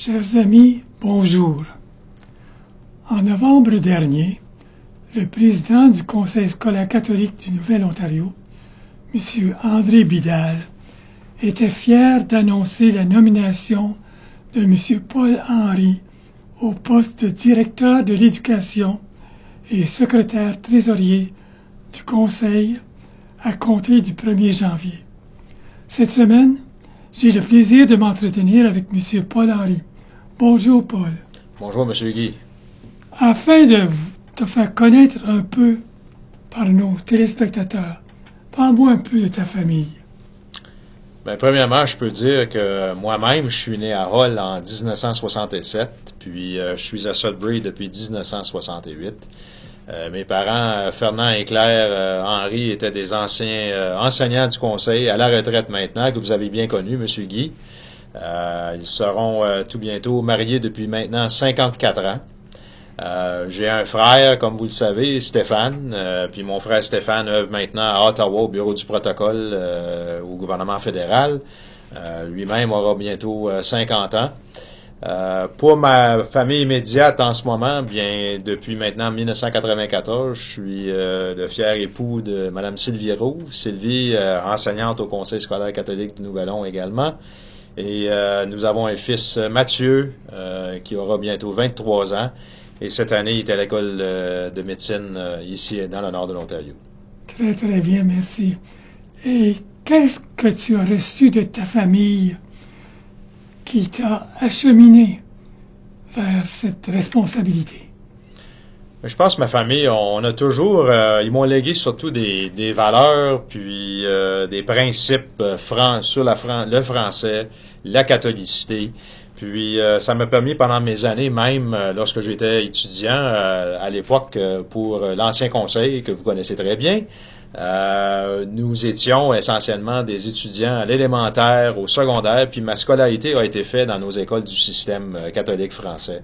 Chers amis, bonjour. En novembre dernier, le président du Conseil scolaire catholique du Nouvel-Ontario, M. André Bidal, était fier d'annoncer la nomination de M. Paul Henry au poste de directeur de l'éducation et secrétaire trésorier du Conseil à compter du 1er janvier. Cette semaine, j'ai le plaisir de m'entretenir avec M. Paul Henry. Bonjour, Paul. Bonjour, M. Guy. Afin de te faire connaître un peu par nos téléspectateurs, parle-moi un peu de ta famille. Bien, premièrement, je peux dire que moi-même, je suis né à Hull en 1967, puis je suis à Sudbury depuis 1968. Mes parents, Fernand et Claire Henry, étaient des anciens enseignants du Conseil, à la retraite maintenant, que vous avez bien connu, M. Guy. Ils seront tout bientôt mariés depuis maintenant 54 ans. J'ai un frère, comme vous le savez, Stéphane, puis mon frère Stéphane œuvre maintenant à Ottawa, au bureau du protocole au gouvernement fédéral. Lui-même aura bientôt 50 ans. Pour ma famille immédiate en ce moment, bien depuis maintenant 1994, je suis le fier époux de Mme Sylvie Roux. Sylvie, enseignante au Conseil scolaire catholique du Nouvel-On également. Et nous avons un fils, Mathieu, qui aura bientôt 23 ans. Et cette année, il est à l'école de médecine ici dans le nord de l'Ontario. Très, très bien, merci. Et qu'est-ce que tu as reçu de ta famille qui t'a acheminé vers cette responsabilité? Je pense que ma famille, on a toujours, ils m'ont légué surtout des valeurs, puis des principes sur le français, la catholicité. Puis ça m'a permis pendant mes années, même lorsque j'étais étudiant à l'époque pour l'ancien conseil que vous connaissez très bien, nous étions essentiellement des étudiants à l'élémentaire, au secondaire, puis ma scolarité a été faite dans nos écoles du système catholique français.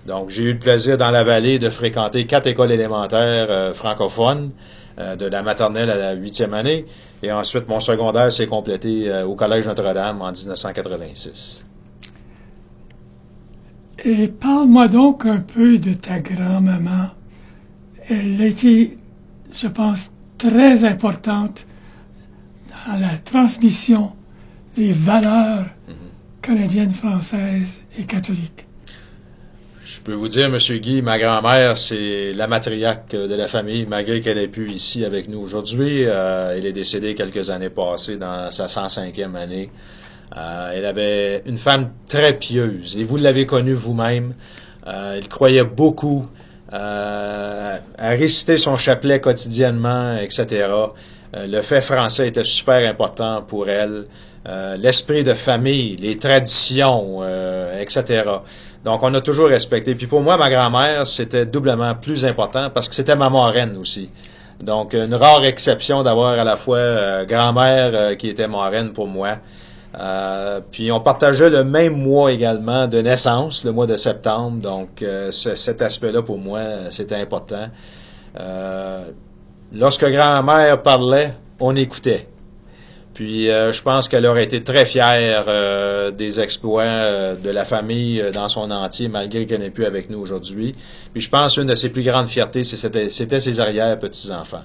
Donc j'ai eu le plaisir dans la vallée de fréquenter 4 écoles élémentaires francophones, de la maternelle à la 8e année, et ensuite mon secondaire s'est complété au Collège Notre-Dame en 1986. Et parle-moi donc un peu de ta grand-maman. Elle a été, je pense, très importante dans la transmission des valeurs canadiennes, françaises et catholiques. Je peux vous dire, M. Guy, ma grand-mère, c'est la matriarque de la famille, malgré qu'elle n'est plus ici avec nous aujourd'hui. Elle est décédée quelques années passées, dans sa 105e année. Elle avait une femme très pieuse, et vous l'avez connue vous-même. Elle croyait beaucoup à réciter son chapelet quotidiennement, etc. Le fait français était super important pour elle. L'esprit de famille, les traditions, etc. Donc, on a toujours respecté. Puis pour moi, ma grand-mère, c'était doublement plus important parce que c'était ma marraine aussi. Donc, une rare exception d'avoir à la fois grand-mère qui était marraine pour moi. Puis on partageait le même mois également de naissance, le mois de septembre. Donc, cet aspect-là, pour moi, c'était important. Lorsque grand-mère parlait, on écoutait. Puis, je pense qu'elle aurait été très fière des exploits de la famille dans son entier, malgré qu'elle n'est plus avec nous aujourd'hui. Puis, je pense qu'une de ses plus grandes fiertés, c'était ses arrière-petits-enfants.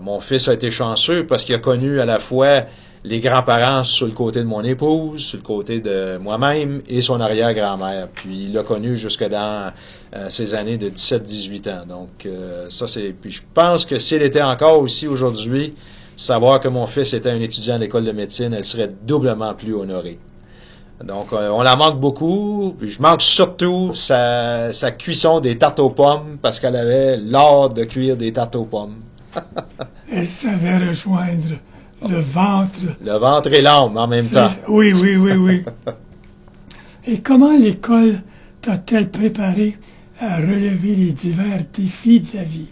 Mon fils a été chanceux parce qu'il a connu à la fois les grands-parents sur le côté de mon épouse, sur le côté de moi-même et son arrière-grand-mère. Puis il l'a connu jusque dans ses années de 17-18 ans. Donc ça c'est. Puis je pense que s'il était encore aussi aujourd'hui, savoir que mon fils était un étudiant à l'école de médecine, elle serait doublement plus honorée. Donc on la manque beaucoup. Puis je manque surtout sa cuisson des tartes aux pommes parce qu'elle avait l'art de cuire des tartes aux pommes. Elle savait rejoindre le ventre. Le ventre et l'âme en même temps. Oui, oui, oui, oui. Et comment l'école t'a-t-elle préparé à relever les divers défis de la vie?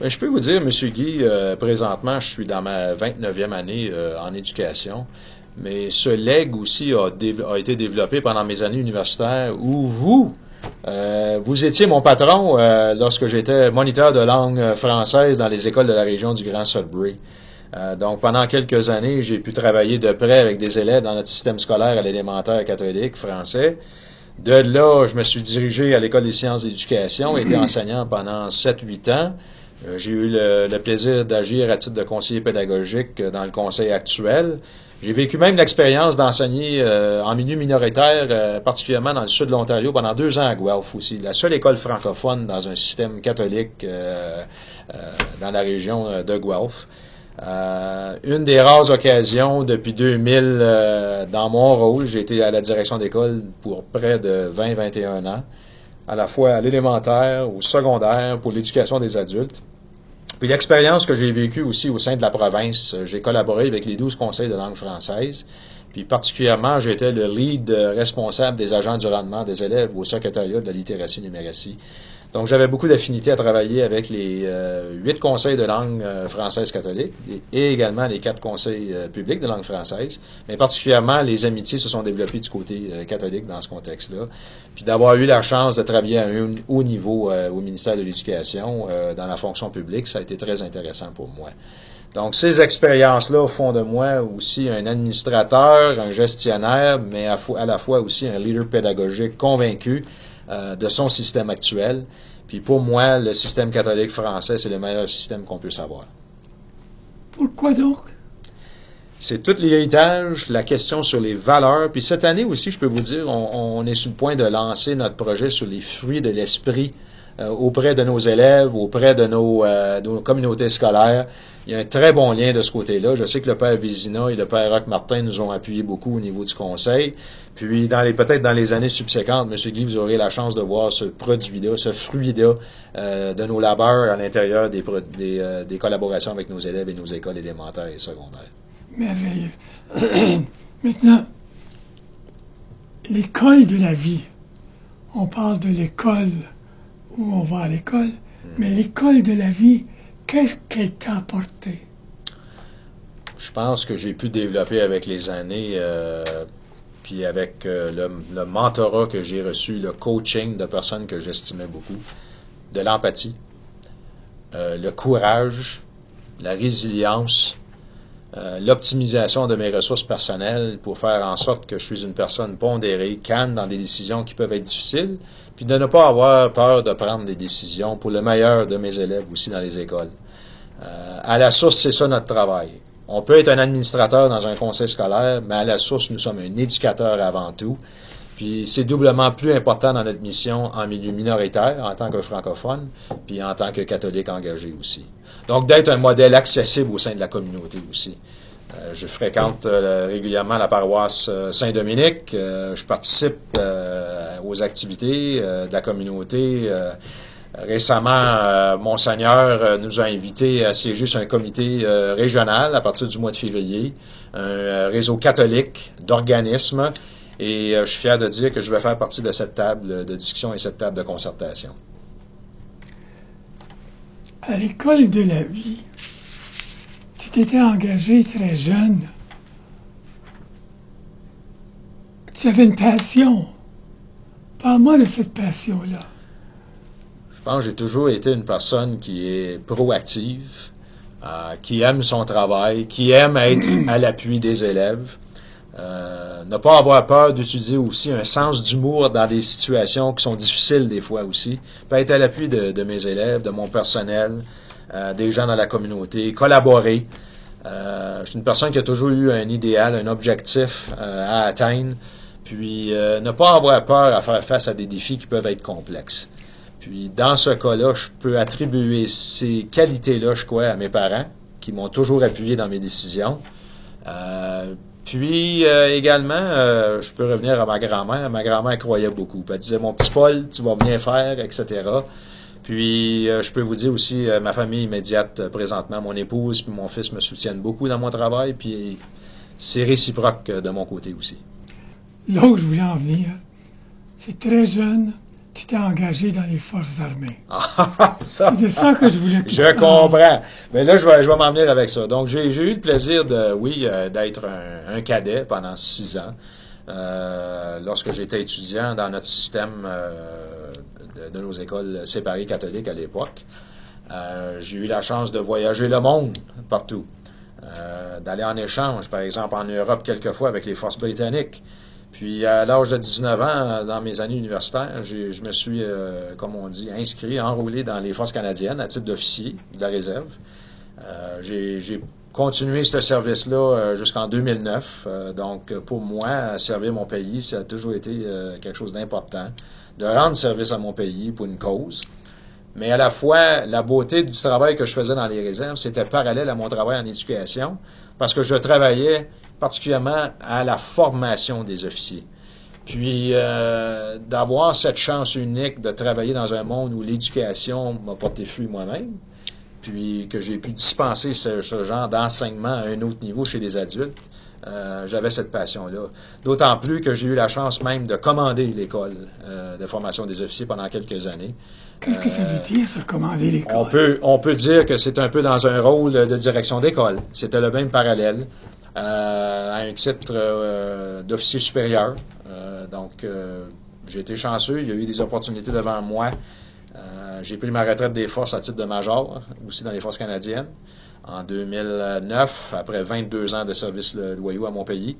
Bien, je peux vous dire, M. Guy, présentement, je suis dans ma 29e année en éducation, mais ce legs aussi a été développé pendant mes années universitaires où vous étiez mon patron lorsque j'étais moniteur de langue française dans les écoles de la région du Grand Sudbury. Donc, pendant quelques années, j'ai pu travailler de près avec des élèves dans notre système scolaire à l'élémentaire catholique français. De là, je me suis dirigé à l'École des sciences d'éducation, été enseignant pendant 7-8 ans. J'ai eu le plaisir d'agir à titre de conseiller pédagogique dans le conseil actuel. J'ai vécu même l'expérience d'enseigner en milieu minoritaire, particulièrement dans le sud de l'Ontario, pendant 2 ans à Guelph aussi. La seule école francophone dans un système catholique dans la région de Guelph. Une des rares occasions depuis 2000 dans mon rôle, j'ai été à la direction d'école pour près de 20-21 ans, à la fois à l'élémentaire, au secondaire, pour l'éducation des adultes. Puis l'expérience que j'ai vécue aussi au sein de la province, j'ai collaboré avec les 12 conseils de langue française, puis particulièrement, j'étais le lead responsable des agents du rendement des élèves au secrétariat de la littératie et numéricie. Donc, j'avais beaucoup d'affinité à travailler avec les 8 conseils de langue française catholique et également les 4 conseils publics de langue française. Mais particulièrement, les amitiés se sont développées du côté catholique dans ce contexte-là. Puis d'avoir eu la chance de travailler à un haut niveau au ministère de l'Éducation, dans la fonction publique, ça a été très intéressant pour moi. Donc, ces expériences-là font de moi aussi un administrateur, un gestionnaire, mais à la fois aussi un leader pédagogique convaincu de son système actuel. Puis pour moi, le système catholique français, c'est le meilleur système qu'on puisse avoir. Pourquoi donc? C'est tout l'héritage, la question sur les valeurs. Puis cette année aussi, je peux vous dire, on est sur le point de lancer notre projet sur les fruits de l'esprit auprès de nos élèves, auprès de nos communautés scolaires. Il y a un très bon lien de ce côté-là. Je sais que le père Vézina et le père Roch Martin nous ont appuyé beaucoup au niveau du conseil. Puis, peut-être dans les années subséquentes, M. Guy, vous aurez la chance de voir ce produit-là, ce fruit-là de nos labeurs à l'intérieur des collaborations avec nos élèves et nos écoles élémentaires et secondaires. Merveilleux. Maintenant, l'école de la vie. On parle de l'école où on va à l'école, mais l'école de la vie, qu'est-ce qu'elle t'a apporté? Je pense que j'ai pu développer avec les années, puis avec le mentorat que j'ai reçu, le coaching de personnes que j'estimais beaucoup, de l'empathie, le courage, la résilience, l'optimisation de mes ressources personnelles pour faire en sorte que je suis une personne pondérée, calme dans des décisions qui peuvent être difficiles, puis de ne pas avoir peur de prendre des décisions pour le meilleur de mes élèves aussi dans les écoles. À la source, c'est ça notre travail. On peut être un administrateur dans un conseil scolaire, mais à la source, nous sommes un éducateur avant tout. Puis c'est doublement plus important dans notre mission en milieu minoritaire, en tant que francophone, puis en tant que catholique engagé aussi. Donc d'être un modèle accessible au sein de la communauté aussi. Je fréquente régulièrement la paroisse Saint-Dominique. Je participe aux activités de la communauté. Récemment, Monseigneur nous a invités à siéger sur un comité régional à partir du mois de février, un réseau catholique d'organismes, et je suis fier de dire que je vais faire partie de cette table de discussion et cette table de concertation. À l'école de la vie, tu t'étais engagé très jeune. Tu avais une passion. Parle-moi de cette passion-là. Je pense que j'ai toujours été une personne qui est proactive, qui aime son travail, qui aime être à l'appui des élèves. Ne pas avoir peur d'utiliser aussi un sens d'humour dans des situations qui sont difficiles des fois aussi. Peut être à l'appui de mes élèves, de mon personnel, des gens dans la communauté, collaborer. Je suis une personne qui a toujours eu un idéal, un objectif à atteindre, puis ne pas avoir peur à faire face à des défis qui peuvent être complexes. Puis dans ce cas-là, je peux attribuer ces qualités-là, je crois, à mes parents, qui m'ont toujours appuyé dans mes décisions. Puis également, je peux revenir à ma grand-mère. Ma grand-mère croyait beaucoup. Elle disait, mon petit Paul, tu vas bien faire, etc. Puis je peux vous dire aussi, ma famille immédiate présentement, mon épouse puis mon fils me soutiennent beaucoup dans mon travail. Puis c'est réciproque de mon côté aussi. Là où je voulais en venir, c'est très jeune, tu t'es engagé dans les forces armées. C'est de ça que je voulais... Je comprends. Mais là, je vais m'en venir avec ça. Donc, j'ai eu le plaisir d'être un cadet pendant 6 ans. Lorsque j'étais étudiant dans notre système de nos écoles séparées catholiques à l'époque, j'ai eu la chance de voyager le monde partout. D'aller en échange, par exemple, en Europe quelquefois avec les forces britanniques. Puis, à l'âge de 19 ans, dans mes années universitaires, je me suis, comme on dit, inscrit, enrôlé dans les Forces canadiennes à titre d'officier de la réserve. J'ai continué ce service-là jusqu'en 2009. Donc, pour moi, servir mon pays, ça a toujours été quelque chose d'important. De rendre service à mon pays pour une cause. Mais à la fois, la beauté du travail que je faisais dans les réserves, c'était parallèle à mon travail en éducation, parce que je travaillais particulièrement à la formation des officiers. Puis, d'avoir cette chance unique de travailler dans un monde où l'éducation m'a porté fruit moi-même, puis que j'ai pu dispenser ce genre d'enseignement à un autre niveau chez les adultes, j'avais cette passion-là. D'autant plus que j'ai eu la chance même de commander l'école de formation des officiers pendant quelques années. Qu'est-ce que ça veut dire, ça, commander l'école? On peut dire que c'est un peu dans un rôle de direction d'école. C'était le même parallèle à un titre d'officier supérieur. Donc, j'ai été chanceux. Il y a eu des opportunités devant moi. J'ai pris ma retraite des forces à titre de major, aussi dans les forces canadiennes, en 2009, après 22 ans de service loyaux à mon pays.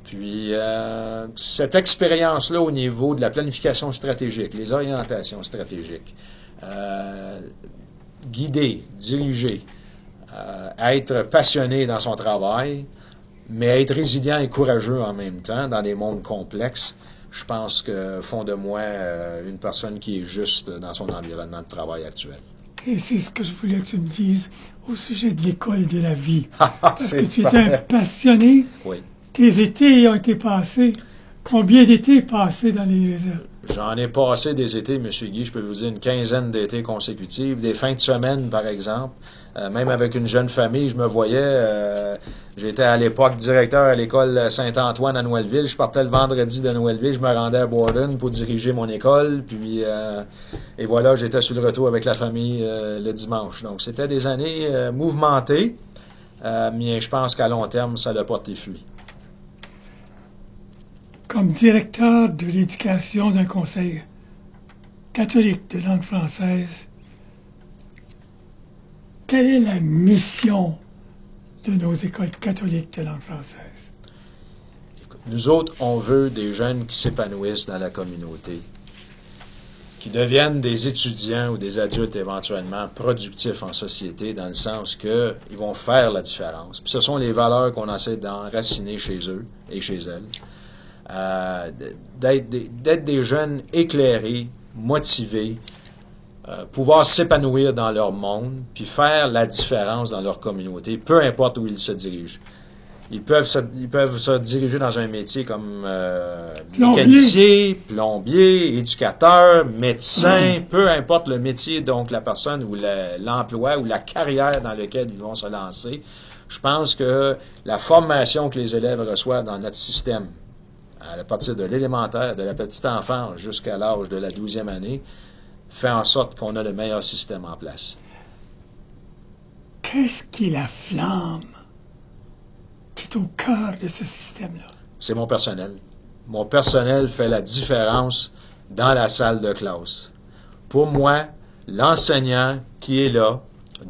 Puis, cette expérience-là au niveau de la planification stratégique, les orientations stratégiques, guider, diriger, être passionné dans son travail, mais être résilient et courageux en même temps dans des mondes complexes, je pense que font de moi une personne qui est juste dans son environnement de travail actuel. Et c'est ce que je voulais que tu me dises au sujet de l'école de la vie. Parce que tu es un passionné. Oui. Tes étés ont été passés. Combien d'étés passés dans les réserves? J'en ai passé des étés, M. Guy, je peux vous dire une quinzaine d'étés consécutifs, des fins de semaine, par exemple. Même avec une jeune famille, je me voyais. J'étais à l'époque directeur à l'école Saint-Antoine à Noëlleville. Je partais le vendredi de Noëlleville, je me rendais à Borden pour diriger mon école. Puis, et voilà, j'étais sur le retour avec la famille le dimanche. Donc, c'était des années mouvementées, mais je pense qu'à long terme, ça a porté fruit. Comme directeur de l'éducation d'un conseil catholique de langue française, quelle est la mission de nos écoles catholiques de langue française? Écoute, nous autres, on veut des jeunes qui s'épanouissent dans la communauté, qui deviennent des étudiants ou des adultes éventuellement productifs en société, dans le sens qu'ils vont faire la différence. Puis ce sont les valeurs qu'on essaie d'enraciner chez eux et chez elles. D'être des jeunes éclairés, motivés, pouvoir s'épanouir dans leur monde, puis faire la différence dans leur communauté, peu importe où ils se dirigent. Ils peuvent se diriger dans un métier comme mécanicien, plombier, éducateur, médecin, peu importe le métier, donc la personne ou l'emploi ou la carrière dans laquelle ils vont se lancer. Je pense que la formation que les élèves reçoivent dans notre système, à partir de l'élémentaire, de la petite enfance jusqu'à l'âge de la 12e année, fait en sorte qu'on a le meilleur système en place. Qu'est-ce qui est la flamme qui est au cœur de ce système-là? C'est mon personnel. Mon personnel fait la différence dans la salle de classe. Pour moi, l'enseignant qui est là,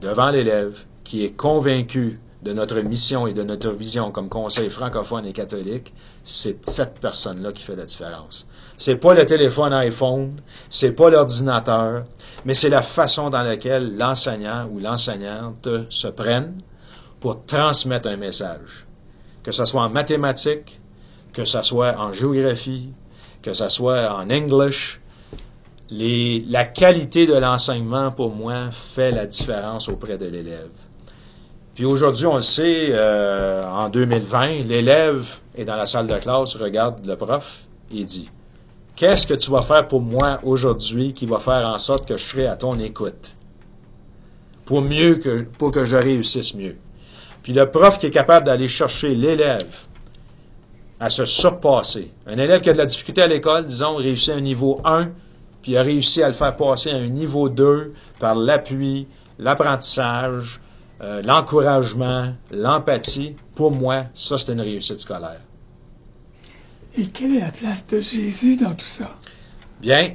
devant l'élève, qui est convaincu de notre mission et de notre vision comme conseil francophone et catholique, c'est cette personne-là qui fait la différence. C'est pas le téléphone iPhone, c'est pas l'ordinateur, mais c'est la façon dans laquelle l'enseignant ou l'enseignante se prennent pour transmettre un message. Que ce soit en mathématiques, que ce soit en géographie, que ce soit en English, la qualité de l'enseignement, pour moi, fait la différence auprès de l'élève. Puis aujourd'hui, on le sait, en 2020, l'élève est dans la salle de classe, regarde le prof et dit « Qu'est-ce que tu vas faire pour moi aujourd'hui qui va faire en sorte que je serai à ton écoute? Pour que je réussisse mieux. » Puis le prof qui est capable d'aller chercher l'élève à se surpasser. Un élève qui a de la difficulté à l'école, disons, réussit à un niveau 1, puis a réussi à le faire passer à un niveau 2 par l'appui, l'apprentissage, l'encouragement, l'empathie. Pour moi, ça, c'est une réussite scolaire. Et quelle est la place de Jésus dans tout ça? Bien,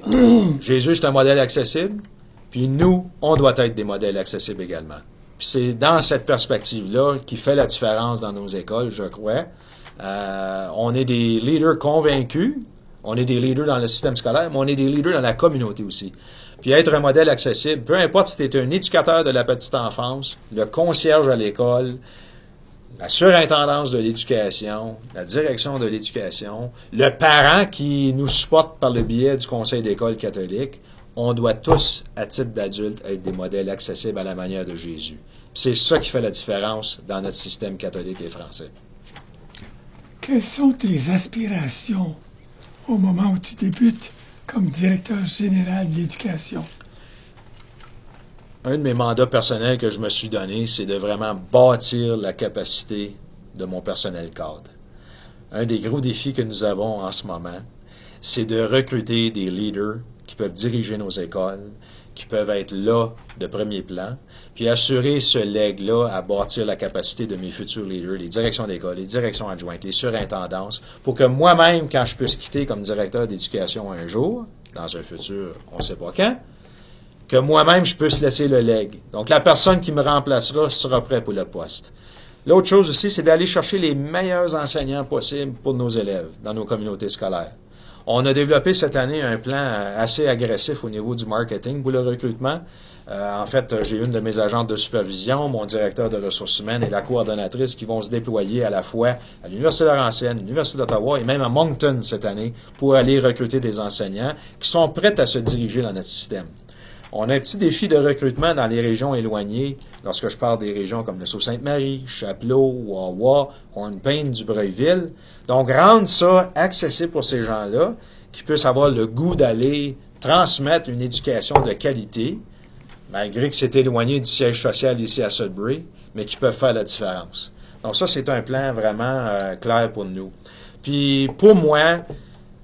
Jésus, c'est un modèle accessible, puis nous, on doit être des modèles accessibles également. Puis c'est dans cette perspective-là qui fait la différence dans nos écoles, je crois. On est des leaders convaincus. On est des leaders dans le système scolaire, mais on est des leaders dans la communauté aussi. Puis être un modèle accessible, peu importe si tu es un éducateur de la petite enfance, le concierge à l'école, la surintendance de l'éducation, la direction de l'éducation, le parent qui nous supporte par le biais du conseil d'école catholique, on doit tous, à titre d'adulte, être des modèles accessibles à la manière de Jésus. C'est ça qui fait la différence dans notre système catholique et français. Quelles sont tes aspirations au moment où tu débutes comme directeur général de l'éducation? Un de mes mandats personnels que je me suis donné, c'est de vraiment bâtir la capacité de mon personnel cadre. Un des gros défis que nous avons en ce moment, c'est de recruter des leaders qui peuvent diriger nos écoles, qui peuvent être là de premier plan, puis assurer ce legs-là à bâtir la capacité de mes futurs leaders, les directions d'école, les directions adjointes, les surintendances, pour que moi-même, quand je puisse quitter comme directeur d'éducation un jour, dans un futur, on ne sait pas quand, que moi-même, je puisse laisser le leg. Donc, la personne qui me remplacera sera prête pour le poste. L'autre chose aussi, c'est d'aller chercher les meilleurs enseignants possibles pour nos élèves dans nos communautés scolaires. On a développé cette année un plan assez agressif au niveau du marketing pour le recrutement. En fait, j'ai une de mes agentes de supervision, mon directeur de ressources humaines et la coordonnatrice qui vont se déployer à la fois à l'Université Laurentienne, l'Université d'Ottawa et même à Moncton cette année pour aller recruter des enseignants qui sont prêts à se diriger dans notre système. On a un petit défi de recrutement dans les régions éloignées. Lorsque je parle des régions comme le Sault-Sainte-Marie, Chapleau, Wawa, Hornepayne, Dubreuilville. Donc, rendre ça accessible pour ces gens-là, qui puissent avoir le goût d'aller transmettre une éducation de qualité, malgré que c'est éloigné du siège social ici à Sudbury, mais qui peuvent faire la différence. Donc, ça, c'est un plan vraiment clair pour nous. Puis, pour moi,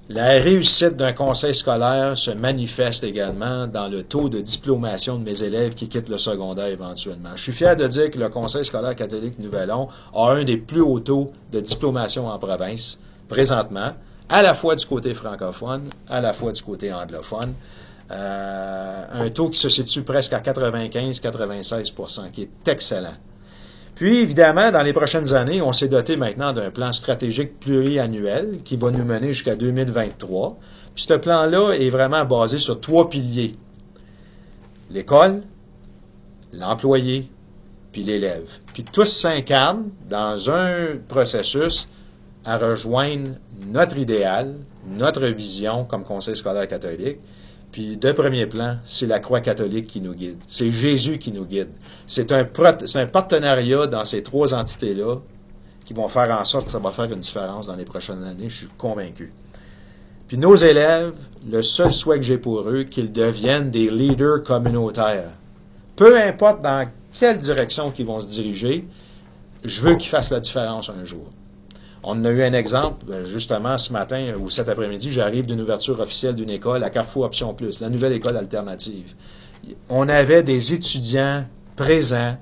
la réussite d'un conseil scolaire se manifeste également dans le taux de diplomation de mes élèves qui quittent le secondaire éventuellement. Je suis fier de dire que le conseil scolaire catholique Nouvelon a un des plus hauts taux de diplomation en province, présentement, à la fois du côté francophone, à la fois du côté anglophone. Un taux qui se situe presque à 95-96%, qui est excellent. Puis, évidemment, dans les prochaines années, on s'est doté maintenant d'un plan stratégique pluriannuel qui va nous mener jusqu'à 2023. Puis, ce plan-là est vraiment basé sur 3 piliers. L'école, l'employé, puis l'élève. Puis, tous s'incarnent dans un processus à rejoindre notre idéal, notre vision comme conseil scolaire catholique. Puis, de premier plan, c'est la croix catholique qui nous guide. C'est Jésus qui nous guide. C'est un partenariat dans ces 3 entités-là qui vont faire en sorte que ça va faire une différence dans les prochaines années. Je suis convaincu. Puis, nos élèves, le seul souhait que j'ai pour eux, qu'ils deviennent des leaders communautaires. Peu importe dans quelle direction qu'ils vont se diriger, je veux qu'ils fassent la différence un jour. On a eu un exemple, justement, ce matin ou cet après-midi, j'arrive d'une ouverture officielle d'une école à Carrefour Option Plus, la nouvelle école alternative. On avait des étudiants présents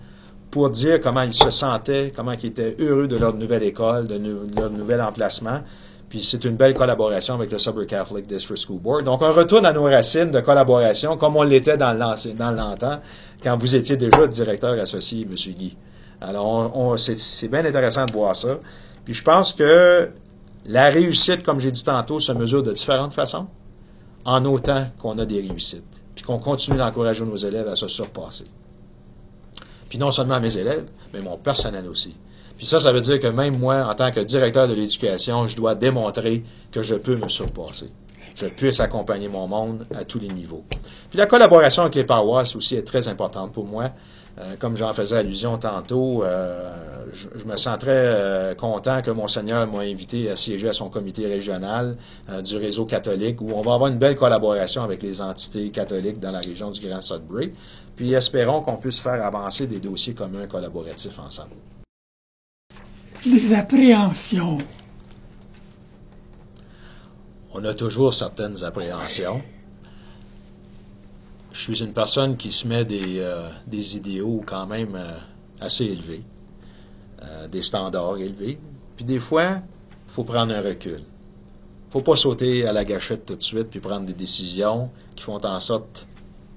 pour dire comment ils se sentaient, comment ils étaient heureux de leur nouvelle école, de leur nouvel emplacement. Puis c'est une belle collaboration avec le Sudbury Catholic District School Board. Donc on retourne à nos racines de collaboration comme on l'était dans l'antan, quand vous étiez déjà directeur associé, M. Guy. Alors c'est bien intéressant de voir ça. Puis je pense que la réussite, comme j'ai dit tantôt, se mesure de différentes façons, en autant qu'on a des réussites, puis qu'on continue d'encourager nos élèves à se surpasser. Puis non seulement mes élèves, mais mon personnel aussi. Puis ça veut dire que même moi, en tant que directeur de l'éducation, je dois démontrer que je peux me surpasser. Je puisse accompagner mon monde à tous les niveaux. Puis la collaboration avec les paroisses aussi est très importante pour moi. Comme j'en faisais allusion tantôt, je me sens très content que Monseigneur m'a invité à siéger à son comité régional du réseau catholique, où on va avoir une belle collaboration avec les entités catholiques dans la région du Grand Sudbury. Puis espérons qu'on puisse faire avancer des dossiers communs collaboratifs ensemble. Les appréhensions. On a toujours certaines appréhensions. Je suis une personne qui se met des idéaux quand même assez élevés, des standards élevés. Puis des fois, il faut prendre un recul. Il ne faut pas sauter à la gâchette tout de suite puis prendre des décisions qui font en sorte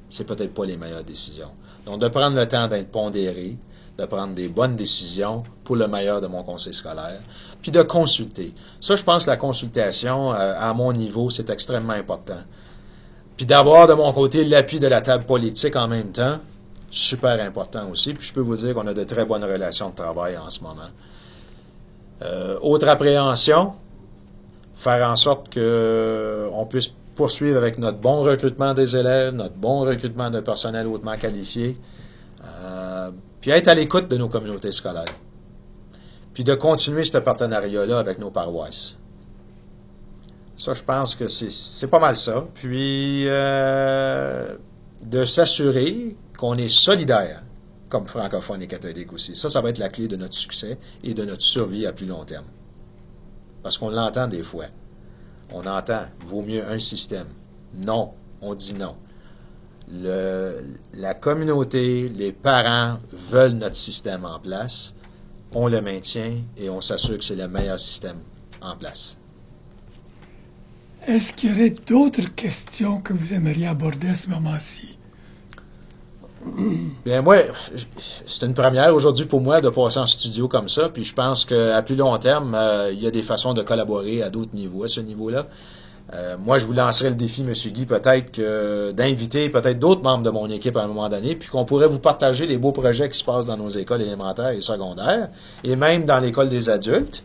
que c'est peut-être pas les meilleures décisions. Donc, de prendre le temps d'être pondéré, de prendre des bonnes décisions pour le meilleur de mon conseil scolaire, puis de consulter. Ça, je pense que la consultation, à mon niveau, c'est extrêmement important. Puis d'avoir de mon côté l'appui de la table politique en même temps, super important aussi. Puis je peux vous dire qu'on a de très bonnes relations de travail en ce moment. Autre appréhension, faire en sorte qu'on puisse poursuivre avec notre bon recrutement des élèves, notre bon recrutement de personnel hautement qualifié, puis être à l'écoute de nos communautés scolaires. Puis de continuer ce partenariat-là avec nos paroisses. Ça, je pense que c'est pas mal ça. Puis de s'assurer qu'on est solidaire comme francophones et catholiques aussi. Ça va être la clé de notre succès et de notre survie à plus long terme. Parce qu'on l'entend des fois. On entend, vaut mieux un système. Non, on dit non. La communauté, les parents veulent notre système en place. On le maintient et on s'assure que c'est le meilleur système en place. Est-ce qu'il y aurait d'autres questions que vous aimeriez aborder à ce moment-ci? Bien, moi, c'est une première aujourd'hui pour moi de passer en studio comme ça, puis je pense qu'à plus long terme, il y a des façons de collaborer à d'autres niveaux, à ce niveau-là. Moi, je vous lancerai le défi, M. Guy, peut-être que d'inviter peut-être d'autres membres de mon équipe à un moment donné, puis qu'on pourrait vous partager les beaux projets qui se passent dans nos écoles élémentaires et secondaires, et même dans l'école des adultes,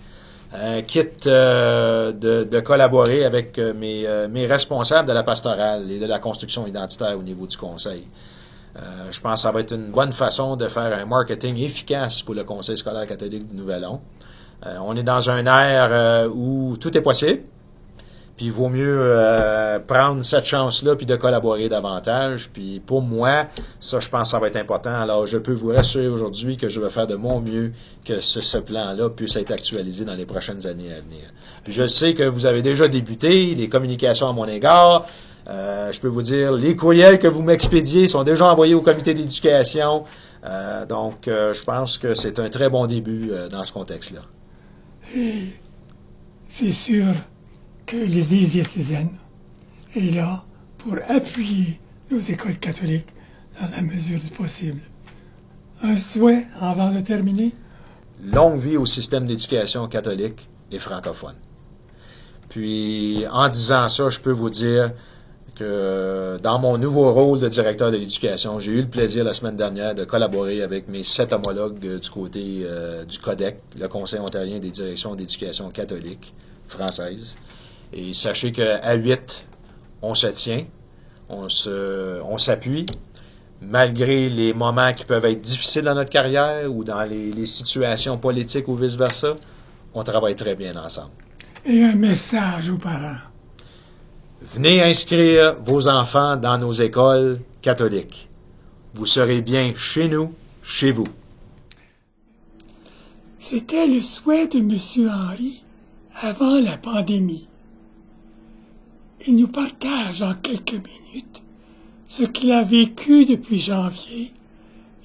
quitte de collaborer avec mes responsables de la pastorale et de la construction identitaire au niveau du conseil. Je pense que ça va être une bonne façon de faire un marketing efficace pour le Conseil scolaire catholique du Nouvel-An. On est dans un ère où tout est possible. Puis il vaut mieux prendre cette chance-là puis de collaborer davantage. Puis pour moi, ça, je pense que ça va être important. Alors, je peux vous rassurer aujourd'hui que je vais faire de mon mieux que ce plan-là puisse être actualisé dans les prochaines années à venir. Puis je sais que vous avez déjà débuté les communications à mon égard. Je peux vous dire, les courriels que vous m'expédiez sont déjà envoyés au comité d'éducation. Donc, je pense que c'est un très bon début dans ce contexte-là. Et c'est sûr que l'Église diocésaine est là pour appuyer nos écoles catholiques dans la mesure du possible. Un souhait avant de terminer? Longue vie au système d'éducation catholique et francophone. Puis, en disant ça, je peux vous dire que dans mon nouveau rôle de directeur de l'éducation, j'ai eu le plaisir la semaine dernière de collaborer avec mes 7 homologues du côté du CODEC, le Conseil ontarien des directions d'éducation catholique française. Et sachez qu'à 8, on se tient, on s'appuie, malgré les moments qui peuvent être difficiles dans notre carrière ou dans les situations politiques ou vice-versa, on travaille très bien ensemble. Et un message aux parents. Venez inscrire vos enfants dans nos écoles catholiques. Vous serez bien chez nous, chez vous. C'était le souhait de M. Henry avant la pandémie. Il nous partage en quelques minutes ce qu'il a vécu depuis janvier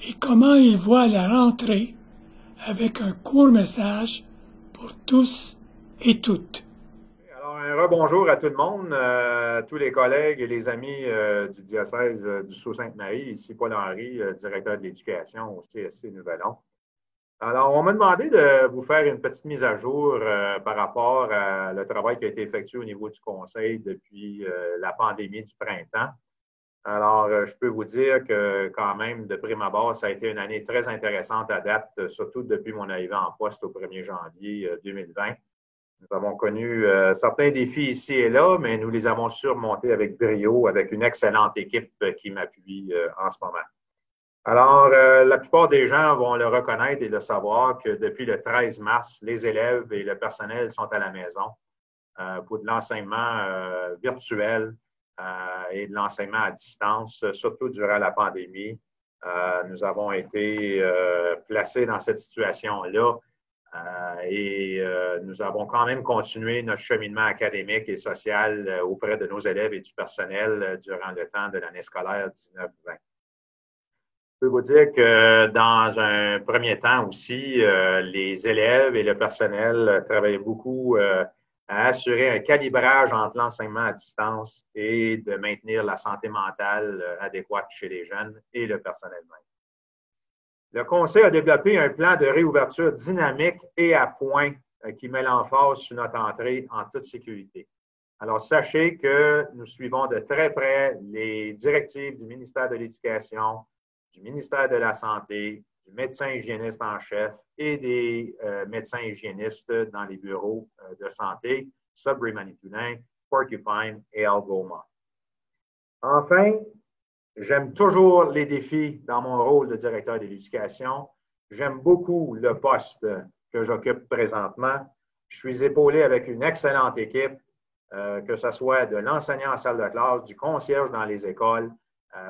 et comment il voit la rentrée avec un court message pour tous et toutes. Alors, un rebonjour à tout le monde, tous les collègues et les amis du diocèse du Sault-Sainte-Marie. Ici Paul Henry, directeur de l'éducation au CSC Nouvel-An. Alors, on m'a demandé de vous faire une petite mise à jour par rapport à le travail qui a été effectué au niveau du conseil depuis la pandémie du printemps. Alors, je peux vous dire que quand même, de prime abord, ça a été une année très intéressante à date, surtout depuis mon arrivée en poste au 1er janvier 2020. Nous avons connu certains défis ici et là, mais nous les avons surmontés avec brio, avec une excellente équipe qui m'appuie en ce moment. Alors, la plupart des gens vont le reconnaître et le savoir que depuis le 13 mars, les élèves et le personnel sont à la maison pour de l'enseignement virtuel et de l'enseignement à distance, surtout durant la pandémie. Nous avons été placés dans cette situation-là et nous avons quand même continué notre cheminement académique et social auprès de nos élèves et du personnel durant le temps de l'année scolaire 19-20. Je peux vous dire que dans un premier temps aussi, les élèves et le personnel travaillaient beaucoup à assurer un calibrage entre l'enseignement à distance et de maintenir la santé mentale adéquate chez les jeunes et le personnel même. Le Conseil a développé un plan de réouverture dynamique et à point qui met l'emphase sur notre entrée en toute sécurité. Alors, sachez que nous suivons de très près les directives du ministère de l'Éducation, du ministère de la Santé, du médecin hygiéniste en chef et des médecins hygiénistes dans les bureaux de santé, Sudbury-Manitoulin, Porcupine et Algoma. Enfin, j'aime toujours les défis dans mon rôle de directeur de l'éducation. J'aime beaucoup le poste que j'occupe présentement. Je suis épaulé avec une excellente équipe, que ce soit de l'enseignant en salle de classe, du concierge dans les écoles,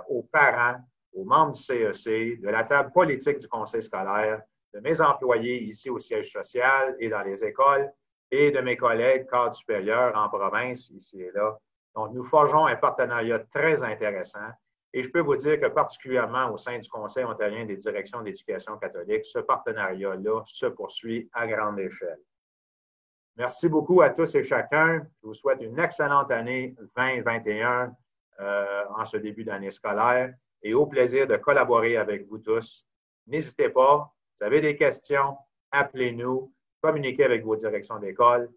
aux parents, aux membres du CEC, de la table politique du conseil scolaire, de mes employés ici au siège social et dans les écoles, et de mes collègues cadres supérieurs en province, ici et là. Donc, nous forgeons un partenariat très intéressant. Et je peux vous dire que particulièrement au sein du Conseil ontarien des directions d'éducation catholique, ce partenariat-là se poursuit à grande échelle. Merci beaucoup à tous et chacun. Je vous souhaite une excellente année 2021 en ce début d'année scolaire et au plaisir de collaborer avec vous tous. N'hésitez pas, vous avez des questions, appelez-nous, communiquez avec vos directions d'école.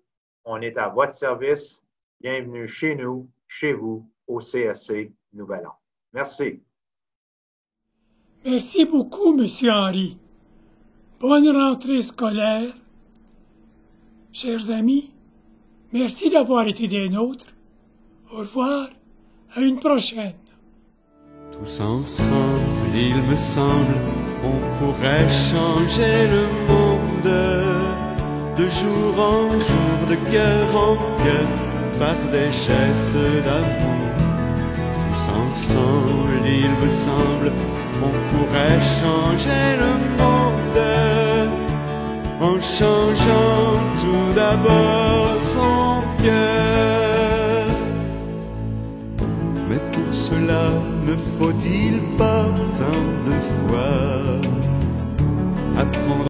On est à votre service. Bienvenue chez nous, chez vous, au CSC Nouvel-An. Merci. Merci beaucoup, M. Henry. Bonne rentrée scolaire. Chers amis, merci d'avoir été des nôtres. Au revoir, à une prochaine. Tous ensemble, il me semble, on pourrait changer le monde de jour en jour, de cœur en cœur, par des gestes d'amour. Tous ensemble, il me semble, on pourrait changer le monde en changeant tout d'abord son cœur. Mais pour cela, ne faut-il pas tant de fois apprendre